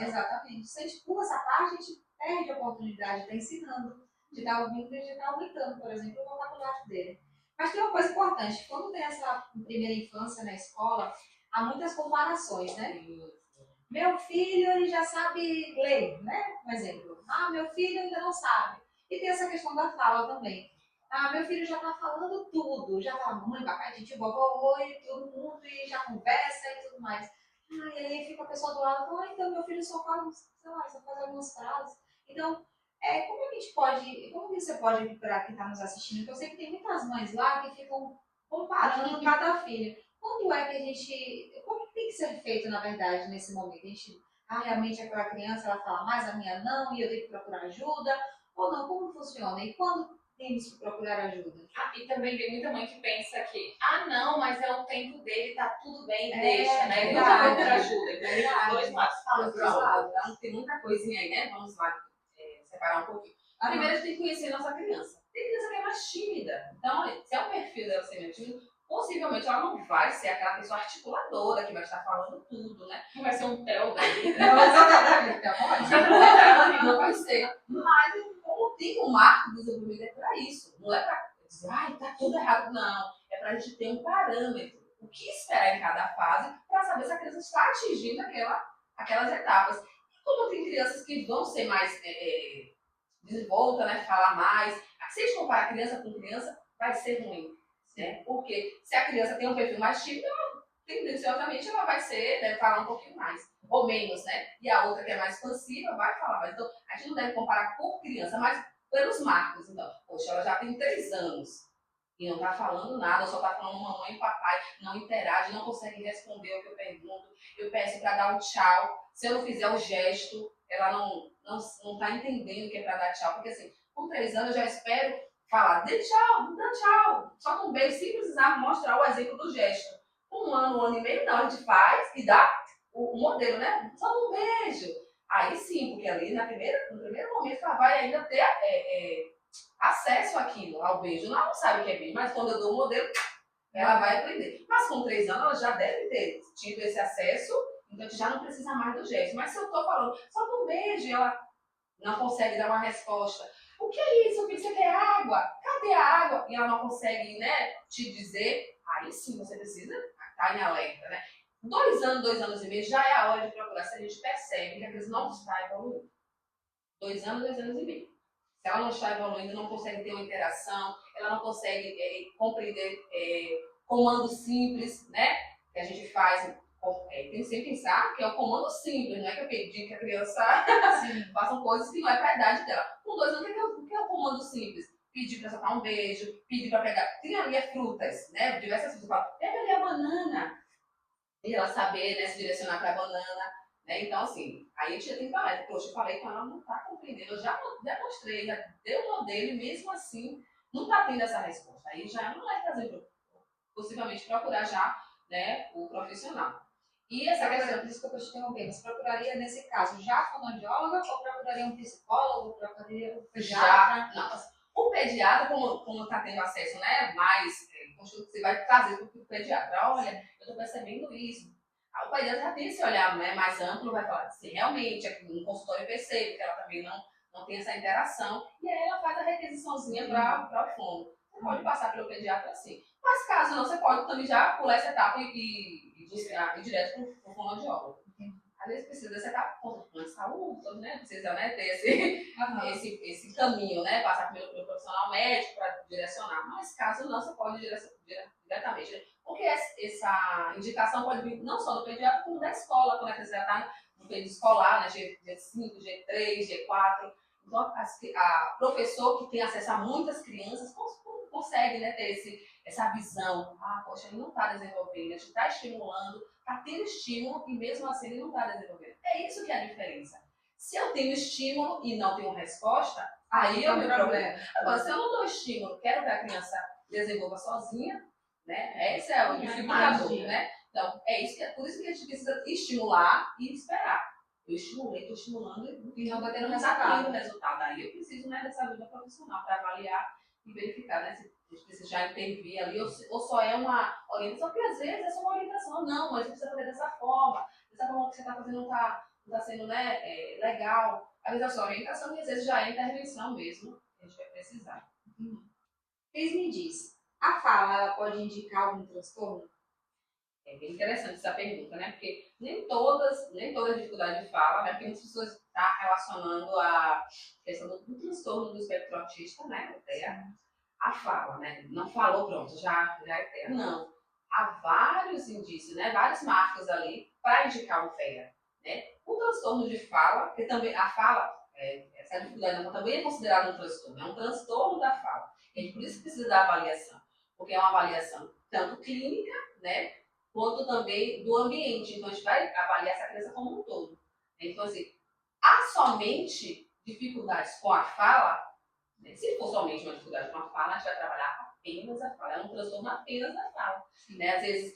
Speaker 1: Exatamente. Se a gente pula essa parte, a gente perde a oportunidade de estar ensinando, de estar ouvindo e de estar aumentando, por exemplo, o vocabulário dele. Mas tem uma coisa importante, quando tem essa primeira infância na escola, há muitas comparações, né? Meu filho, ele já sabe ler, né? Um exemplo. Ah, meu filho ainda não sabe. E tem essa questão da fala também. Ah, meu filho já tá falando tudo, já tá mãe, papai, tio, vovô, e todo mundo, e já conversa e tudo mais. Ah, e aí fica a pessoa do lado e fala, ah, então meu filho só fala, sei lá, só faz algumas frases. Então, como que a gente pode, como que você pode, para quem está nos assistindo, porque eu sei que tem muitas mães lá que ficam comparando cada filho. Quando é que a gente, como que tem que ser feito, na verdade, nesse momento? A gente, realmente aquela criança, ela fala mais, a minha não, e eu tenho que procurar ajuda, ou não, como funciona? E quando temos que procurar ajuda?
Speaker 2: e também tem muita mãe que pensa que, não, mas é o tempo dele, tá tudo bem, deixa, né? Ele nunca vai ter ajuda. Então, tem os dois lados. Fala,
Speaker 3: Dos dois lados, então, tem muita coisinha aí, né? Vamos lá separar um pouquinho. Primeiro, a gente tem que conhecer a nossa criança. Tem criança que é mais tímida. Então, se é o perfil dela ser mais tímida, possivelmente ela não vai ser aquela pessoa articuladora que vai estar falando tudo, né?
Speaker 2: Não vai ser um tel daí.
Speaker 3: Não vai ser. Mas, como tem um marco do desenvolvimento, é para isso. Não é para dizer, tá tudo errado. Não. É para a gente ter um parâmetro. O que esperar em cada fase para saber se a criança está atingindo aquelas etapas. E como tem crianças que vão ser mais desenvolta, né? Falar mais. Se a gente comparar criança com criança, vai ser ruim. Né? Porque se a criança tem um perfil mais tímido, tendenciosamente ela vai deve falar um pouquinho mais. Ou menos, né? E a outra que é mais expansiva vai falar mais. Então, a gente não deve comparar por criança, mas pelos marcos. Então, poxa, ela já tem 3 anos e não está falando nada, só está falando mamãe e papai, não interage, não consegue responder o que eu pergunto. Eu peço para dar um tchau. Se eu não fizer o gesto, ela não está entendendo o que é para dar tchau. Porque assim, com 3 anos eu já espero falar, dê tchau, dá tchau. Só com um beijo, sem precisar mostrar o exemplo do gesto. Com 1 ano, 1 ano e meio, não, a gente faz e dá o modelo, né? Só um beijo. Aí sim, porque ali no primeiro momento ela vai ainda ter acesso àquilo, ao beijo. Ela não sabe o que é beijo, mas quando eu dou o modelo, ela vai aprender. Mas com 3 anos ela já deve ter tido esse acesso, então a gente já não precisa mais do gesto. Mas se eu estou falando, só um beijo e ela não consegue dar uma resposta. O que é isso? Você quer água? Cadê a água? E ela não consegue, né, te dizer. Aí sim você precisa estar em alerta, né? 2 anos, 2 anos e meio já é a hora de procurar se a gente percebe que a criança não está evoluindo. 2 anos, 2 anos e meio. Se ela não está evoluindo, não consegue ter uma interação, ela não consegue compreender comandos simples, né? Que a gente faz. Tem que sempre pensar que é um comando simples, não é que eu pedi que a criança faça coisas que não é para a idade dela. Com 2 anos, o que é um comando simples? Pedir para soltar um beijo, pedir para pegar. Tem ali frutas, né? Diversas frutas. Pega ali a banana. E ela saber, né, se direcionar para a banana. Né? Então, assim, aí a gente tem que falar, poxa, eu falei com ela, não está compreendendo, eu já mostrei, já dei o modelo e mesmo assim não está tendo essa resposta. Aí já não é trazer, possivelmente procurar já, né, o profissional. E essa questão...
Speaker 1: Desculpa te interromper, mas procuraria, nesse caso, já a fonoaudióloga ou procuraria um psicólogo, procuraria um pediatra?
Speaker 3: Já, não, o pediatra, como está tendo acesso, né, mais, você vai trazer para o pediatra, olha, eu estou percebendo isso. O pediatra já tem esse olhar, né, mais amplo, vai falar assim, realmente, aqui no consultório eu percebo que ela também não tem essa interação, e aí ela faz a requisiçãozinha para o fono. Você pode passar pelo pediatra assim. Mas caso não, você pode também já pular essa etapa e ir direto para o fonoaudiólogo. Às vezes precisa dessa etapa por conta de saúde, né? Precisa, né, ter esse caminho, né? Passar pelo profissional médico para direcionar. Mas caso não, você pode diretamente. Né? Porque essa indicação pode vir não só do pediatra, como da escola, quando a criança já está no período escolar, né? G5, G3, G4. Então, a professor que tem acesso a muitas crianças consegue, né, ter essa visão. Ah, poxa, ele não está desenvolvendo, a gente está estimulando, está tendo estímulo e mesmo assim ele não está desenvolvendo. É isso que é a diferença. Se eu tenho estímulo e não tenho resposta, aí é o meu problema. Agora, se eu não dou estímulo, quero que a criança desenvolva sozinha, né? Esse é o dificultador, né? Então, por isso que a gente precisa estimular e esperar. Eu estimulei, estou estimulando e não está tendo resultado. Aí eu preciso, né, dessa ajuda profissional para avaliar e verificar, né, se a gente precisa já intervir ali ou só é uma orientação, porque às vezes é só uma orientação. Não, mas você precisa fazer dessa forma que você está fazendo não está sendo, né, legal. Às vezes é só orientação e às vezes já é intervenção mesmo que a gente vai precisar.
Speaker 1: Cris, me diz, a fala ela pode indicar algum transtorno?
Speaker 3: É bem interessante essa pergunta, né? Porque nem toda dificuldade de fala, né? Porque muitas pessoas estão relacionando a questão do transtorno do espectro autista, né? A fala, né? Não falou, pronto, já é TEA. Não. Há vários indícios, né? Vários marcos ali para indicar um TEA, né? O transtorno de fala, que também a fala, essa dificuldade também é considerada um transtorno, é um transtorno da fala. E por isso precisa da avaliação, porque é uma avaliação tanto clínica, né? Quanto também do ambiente. Então, a gente vai avaliar essa criança como um todo. Então, assim, há somente dificuldades com a fala, né? Se for somente uma dificuldade com a fala, a gente vai trabalhar apenas a fala. É um transtorno apenas da fala. Né? Às vezes,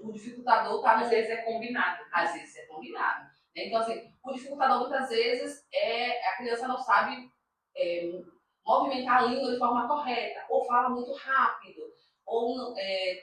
Speaker 3: um dificultador está...
Speaker 2: Às vezes é combinado.
Speaker 3: Às vezes é combinado. Né? Então, assim, o dificultador, muitas vezes, a criança não sabe movimentar a língua de forma correta, ou fala muito rápido, ou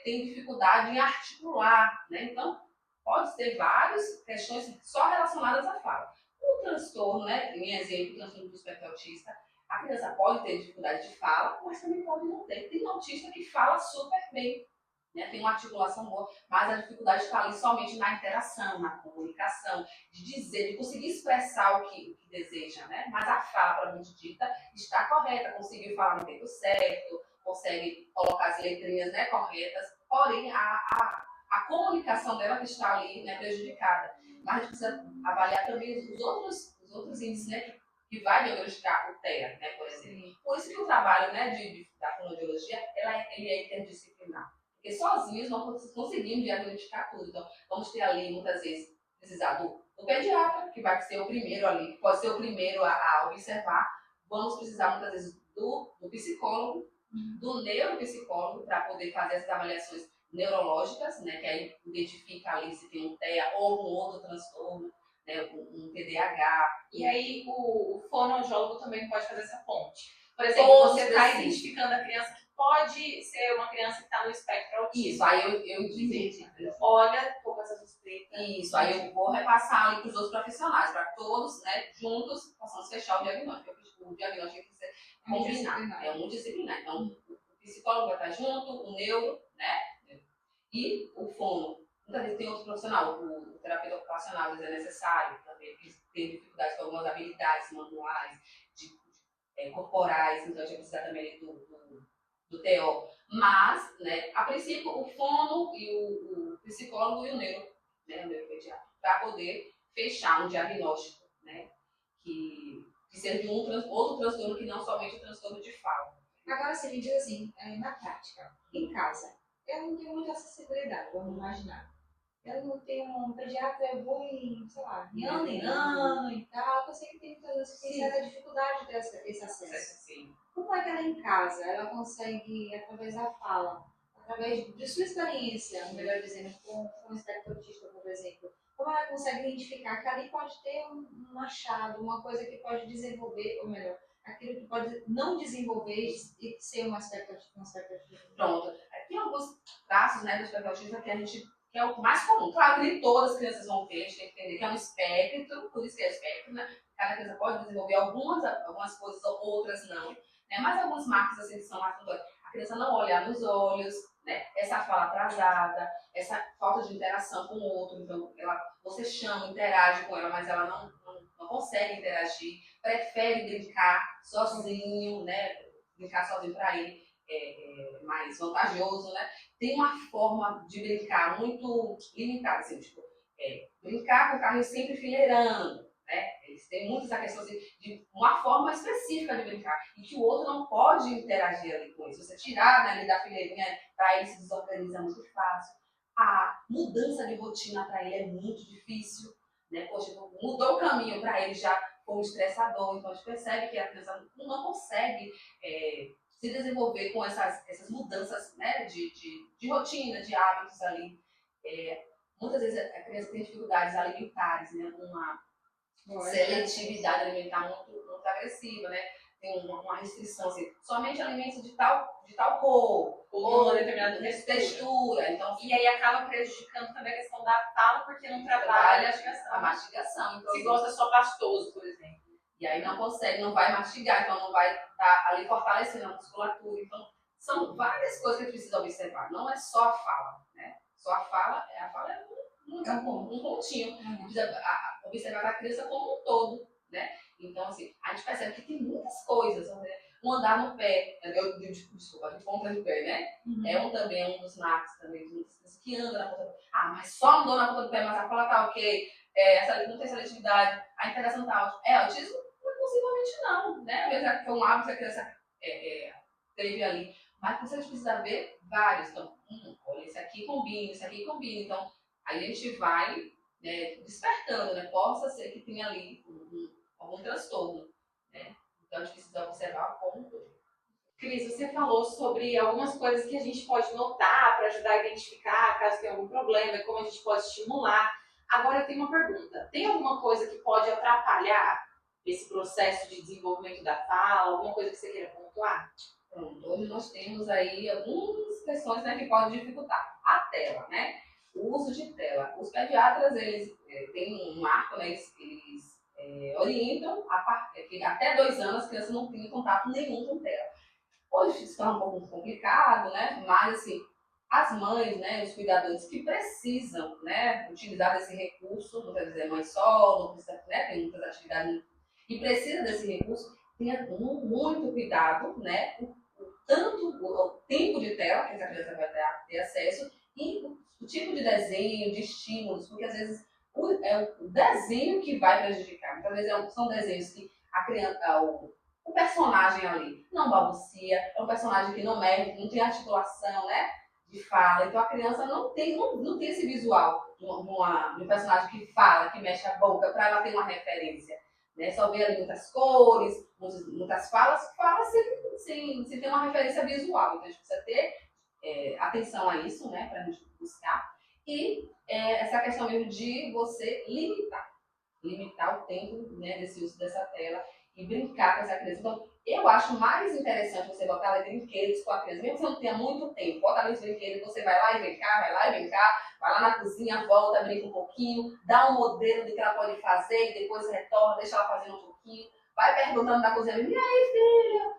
Speaker 3: tem dificuldade em articular, né? Então, pode ter várias questões só relacionadas à fala. O transtorno, né? Em exemplo, o transtorno do espectro autista, a criança pode ter dificuldade de fala, mas também pode não ter. Tem autista que fala super bem, né? Tem uma articulação boa, mas a dificuldade está ali somente na interação, na comunicação, de dizer, de conseguir expressar o que deseja, né? Mas a fala, propriamente dita, está correta, conseguiu falar no tempo certo, consegue colocar as letrinhas, né, corretas, porém a comunicação dela que está ali, né, prejudicada. Mas a gente precisa avaliar também os outros índices, né, que vai diagnosticar o TEA, né, por exemplo. Por isso que o trabalho, né, da fonoaudiologia, ele é interdisciplinar. Porque sozinhos não conseguimos diagnosticar tudo. Então, vamos ter ali, muitas vezes, precisar do pediatra, que vai ser o primeiro ali, que pode ser o primeiro a observar. Vamos precisar, muitas vezes, do psicólogo, do neuropsicólogo, para poder fazer essas avaliações neurológicas, né, que aí identifica ali se tem um TEA ou um outro transtorno, né, um TDAH.
Speaker 2: E aí o fonoaudiólogo também pode fazer essa ponte. Por exemplo, você está identificando a criança que pode ser uma criança que está no espectro autista.
Speaker 3: Isso, aí eu dizer,
Speaker 2: olha, estou com essa suspeita.
Speaker 3: Isso, aí eu vou repassar ali para os outros profissionais, para todos, né, juntos, possamos fechar o diagnóstico. O diagnóstico tem que ser combinado, é multidisciplinar. Então, o psicólogo vai estar junto, o neuro, né, e o fono. Muitas vezes tem outro profissional, o terapeuta ocupacional, às vezes é necessário, também, porque tem dificuldades com algumas habilidades manuais, corporais, então a gente vai precisar também do TO. Mas, né, a princípio, o fono e o psicólogo e o neuro, né, o neuropediatra, para poder fechar um diagnóstico, né, que seja de outro transtorno que não somente o transtorno de fala.
Speaker 1: Agora, você me diz assim, na prática, em casa, eu não tenho muita acessibilidade, vamos imaginar. eu não tenho um pediatra, eu vou em ano e tal. Eu sei que tem todas que têm certa dificuldade de ter esse acesso.
Speaker 3: Sim.
Speaker 1: Como é que ela em casa, ela consegue, através da fala, através de sua experiência, melhor dizendo, com um espectro autista, por exemplo, como ela consegue identificar que ali pode ter um achado, uma coisa que pode desenvolver, ou melhor, aquilo que pode não desenvolver e ser um aspecto autista.
Speaker 3: Pronto. Tem alguns traços, né, do espectro autista que é o mais comum. Claro que nem todas as crianças vão ter, a gente tem que entender que é um espectro, por isso que é espectro, né? Cada criança pode desenvolver algumas coisas, outras não. Né? Mas alguns marcos assim, que são mais notórios. A criança não olhar nos olhos, né? Essa fala atrasada, essa falta de interação com o outro. Então, você chama, interage com ela, mas ela não consegue interagir, prefere brincar sozinho, né? Brincar sozinho para ele é mais vantajoso, né? Tem uma forma de brincar muito limitada, assim, tipo, brincar com o carrinho sempre fileirando, né? Eles têm muito essa questão assim, de uma forma específica de brincar e que o outro não pode interagir ali com isso. Você tirar, né, ali da fileirinha, para ele se desorganiza muito fácil. A mudança de rotina para ele é muito difícil, né? Poxa, mudou o caminho para ele já foi um estressador, então a gente percebe que a criança não consegue se desenvolver com essas mudanças, né, de rotina, de hábitos ali. Muitas vezes a criança tem dificuldades alimentares, né, uma seletividade alimentar muito agressiva, né? Tem uma restrição, assim, somente alimentos de tal cor,
Speaker 2: ou uma determinada
Speaker 3: textura. Então,
Speaker 2: e aí acaba prejudicando também a questão da fala, porque não trabalha
Speaker 3: a mastigação. Então,
Speaker 2: se gosta só pastoso, por exemplo.
Speaker 3: E aí não consegue, não vai mastigar, então não vai estar ali fortalecendo a musculatura. Então, são várias coisas que a gente precisa observar. Não é só a fala, né? Só a fala é um pontinho. A gente precisa observar a criança como um todo, né? Então, assim, a gente percebe que tem muitas coisas. Um andar no pé, desculpa, de ponta de pé, né? Uhum. É um dos marcos também, de muitas crianças que andam na ponta do pé. Mas só andou na ponta do pé, mas a fala tá ok. Não tem seletividade, a interação tá alta. É autismo? Possivelmente não, né? Às vezes foi um hábito que a criança teve ali. Mas a gente precisa ver vários. Então, olha, esse aqui combina. Então, aí a gente vai, né, despertando, né? Possa ser que tenha ali algum transtorno, né? Então, a gente precisa observar como todo.
Speaker 2: Cris, você falou sobre algumas coisas que a gente pode notar para ajudar a identificar caso tenha algum problema e como a gente pode estimular. Agora, eu tenho uma pergunta. Tem alguma coisa que pode atrapalhar esse processo de desenvolvimento da fala? Alguma coisa que você queira pontuar?
Speaker 3: Pronto, hoje nós temos aí algumas questões, né, que podem dificultar. A tela, né? O uso de tela. Os pediatras, eles têm um marco, né? Eles orientam que até 2 anos as crianças não tenham contato nenhum com tela. Hoje isso está um pouco complicado, né? Mas, assim, as mães, né, os cuidadores que precisam, né, utilizar desse recurso, muitas vezes é mãe solo, né, tem muitas atividades e precisa desse recurso, tenha muito cuidado, né, tanto o tempo de tela que essa criança vai ter acesso e o tipo de desenho, de estímulos, porque às vezes é o desenho que vai prejudicar. Muitas vezes são desenhos que a criança, o personagem ali não balbucia, é um personagem que não mexe, não tem articulação, né, de fala. Então a criança não tem esse visual de um personagem que fala, que mexe a boca, para ela ter uma referência. Né? Só vê ali muitas cores, muitas falas sem ter uma referência visual. Então a gente precisa ter atenção a isso, né, para a gente buscar. E essa questão mesmo de você limitar o tempo, né, desse uso dessa tela e brincar com essa criança. Então, eu acho mais interessante você botar ali brinquedos com a criança, mesmo que você não tenha muito tempo, bota ali os brinquedos, você vai lá e brincar, vai lá na cozinha, volta, brinca um pouquinho, dá um modelo do que ela pode fazer e depois retorna, deixa ela fazendo um pouquinho, vai perguntando na cozinha, e aí, filha,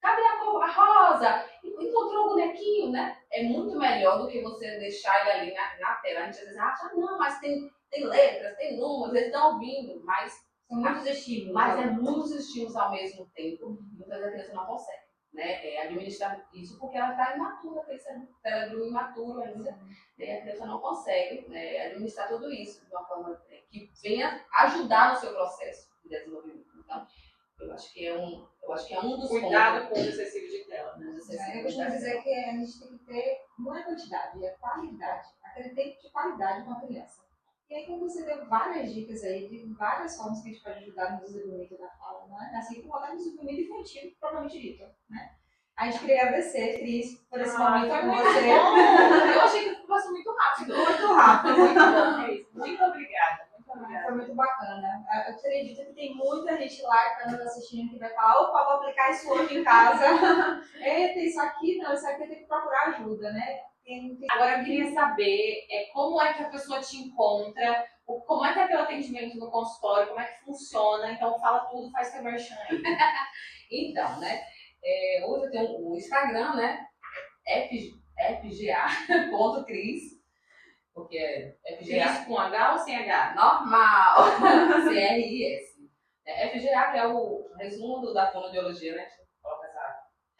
Speaker 3: cadê a rosa? Encontrou um bonequinho, né? É muito melhor do que você deixar ele ali na tela. A gente às vezes acha, não, mas tem letras, tem números, eles estão ouvindo, mas
Speaker 1: são muitos estímulos.
Speaker 3: Mas é muitos estímulos ao mesmo tempo. Muitas vezes a criança não consegue, né, administrar isso porque ela está imatura, tem cérebro imaturo ainda. A criança não consegue, né, administrar tudo isso de uma forma que venha ajudar no seu processo de desenvolvimento. Então, eu acho que é um Eu acho que é um dos
Speaker 2: Cuidado com o excessivo de tela.
Speaker 3: pontos.
Speaker 1: Eu costumo dizer que a gente tem que ter, não é quantidade, é qualidade. Aquele tempo de qualidade com a criança. E aí, como você deu várias dicas aí, de várias formas que a gente pode ajudar no desenvolvimento da fala, não é? Assim como até no desenvolvimento infantil, propriamente dito, né? A gente queria agradecer, Cris, por esse momento
Speaker 2: foi
Speaker 1: com
Speaker 2: muito
Speaker 1: você.
Speaker 2: bom. Eu achei que passou muito rápido.
Speaker 1: Muito rápido.
Speaker 2: Muito bom, é isso. Muito obrigada. Muito obrigada.
Speaker 1: Foi muito bacana. Eu acredito que tem muita gente lá que está nos assistindo que vai falar, opa, vou aplicar isso hoje em casa. Eita, isso aqui não, isso aqui eu tenho que procurar ajuda, né?
Speaker 2: Agora eu queria saber como é que a pessoa te encontra, como é que é teu atendimento no consultório, como é que funciona. Então fala tudo, faz teu merchan aí.
Speaker 3: Então, né? Hoje eu tenho o Instagram, né? fga.cris, porque é FGA
Speaker 2: Cris com H ou sem H?
Speaker 3: normal, CRIS. FGA, que é o resumo da fonoaudiologia, né? A gente coloca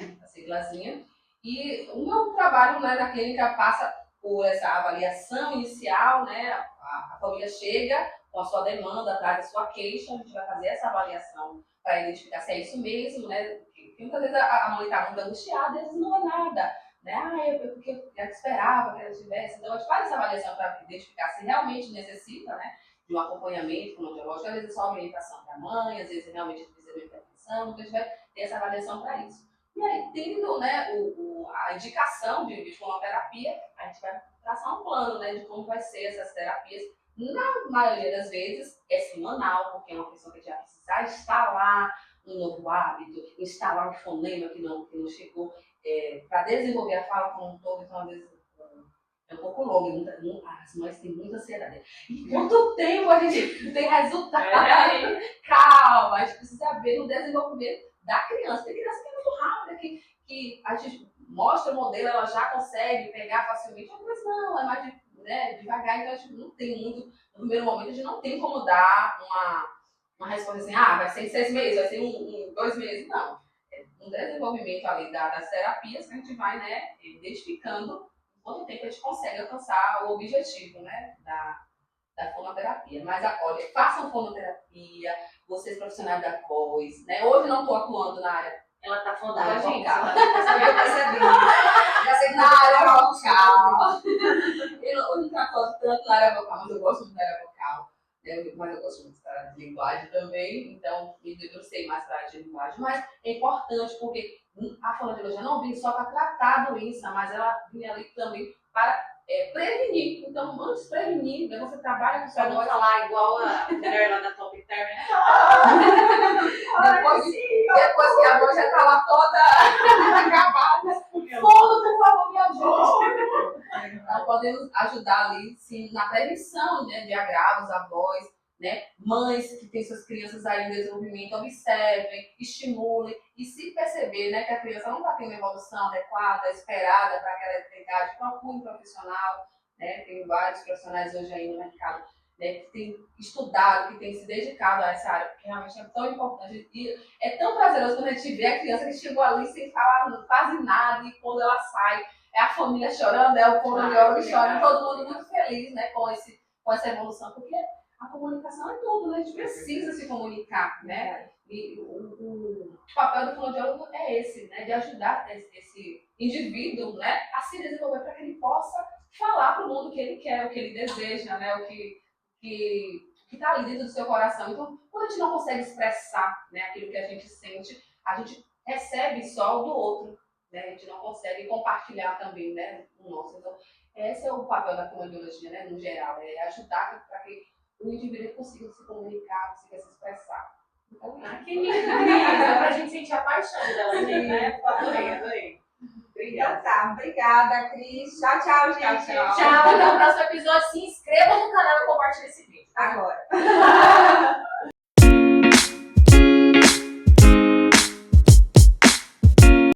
Speaker 3: essa siglazinha. E o meu trabalho, né, na clínica passa por essa avaliação inicial, né? A família chega com a sua demanda, traz a sua queixa, a gente vai fazer essa avaliação para identificar se é isso mesmo, né? Porque muitas vezes a mãe está muito angustiada, às vezes não é nada, né? Porque eu já esperava que ela tivesse. Então a gente faz essa avaliação para identificar se realmente necessita, né, de um acompanhamento fonoaudiológico. Às vezes é só orientação para a mãe, às vezes realmente precisa de uma intervenção, então a gente vai ter essa avaliação para isso. E aí, tendo, né, a indicação de fonoterapia, a gente vai traçar um plano, né, de como vai ser essas terapias. Na maioria das vezes é semanal, porque é uma pessoa que já precisa instalar um novo hábito, instalar um fonema que não chegou, para desenvolver a fala como um todo. Então, às vezes, é um pouco longo, as mães têm muita ansiedade. E quanto tempo a gente tem resultado? Calma, a gente precisa ver no desenvolvimento da criança. Tem criança que é muito rápida, que a gente mostra o modelo, ela já consegue pegar facilmente, mas não, é mais devagar, então a gente não tem muito, no primeiro momento a gente não tem como dar uma resposta assim, vai ser em 6 meses, vai ser em 2 meses, não. É um desenvolvimento ali das terapias que a gente vai, né, identificando quanto tempo a gente consegue alcançar o objetivo, né, da fonoterapia. Mas olha, façam fonoterapia, vocês profissionais da voz, né? Hoje não estou atuando na área.
Speaker 2: Ela tá falando
Speaker 3: Da
Speaker 2: da gente.
Speaker 3: vocal.
Speaker 1: Eu percebi. Já sei que
Speaker 3: Na área
Speaker 1: vocal.
Speaker 3: vocal. Eu não atuo tanto na área vocal, mas eu gosto muito da área vocal. Né? Mas eu gosto muito da área de linguagem também, então eu sei mais da área de linguagem. Mas é importante porque a fonoaudiologia não vem só para tratar a doença, mas ela vem ali também para prevenir. Então, antes de prevenir, né, você trabalha com sua
Speaker 2: Pra não
Speaker 3: voz.
Speaker 2: falar igual a mulher lá da Top Term.
Speaker 3: Depois que a voz já está lá toda acabada, fono, por favor, me ajude. Então, podemos ajudar ali, sim, na prevenção, né, de agravos à voz, né? Mães que têm suas crianças aí em desenvolvimento, observem, estimulem, e se perceber, né, que a criança não está tendo evolução adequada, esperada para aquela idade, procure um profissional, né? Tem vários profissionais hoje aí no mercado, né, que têm estudado, que têm se dedicado a essa área, porque realmente é tão importante. E é tão prazeroso quando a gente vê a criança que chegou ali sem falar quase nada, e quando ela sai, é a família chorando, é o fonoaudiólogo chorando, todo mundo muito feliz, né, com essa evolução, porque a comunicação é tudo, né? A gente precisa se comunicar, né? E o papel do fonoaudiólogo é esse, né? De ajudar esse indivíduo, né, a se desenvolver para que ele possa falar para o mundo o que ele quer, o que ele deseja, né? O que está ali dentro do seu coração. Então, quando a gente não consegue expressar, né, aquilo que a gente sente, a gente recebe só do outro, né? A gente não consegue compartilhar também, né, o nosso. Então, esse é o papel da fonoaudiologia, né, no geral, é ajudar para que o indivíduo consiga se comunicar, consiga se expressar. Então,
Speaker 2: Que lindo, Cris. Pra gente sentir a paixão dela aqui, né? Adorei. Obrigada.
Speaker 1: Então tá, obrigada, Cris. Tchau, tchau, gente.
Speaker 3: Tchau, tchau.
Speaker 2: Tchau, até o próximo episódio. Se inscreva no canal e compartilhe esse vídeo.
Speaker 1: Agora.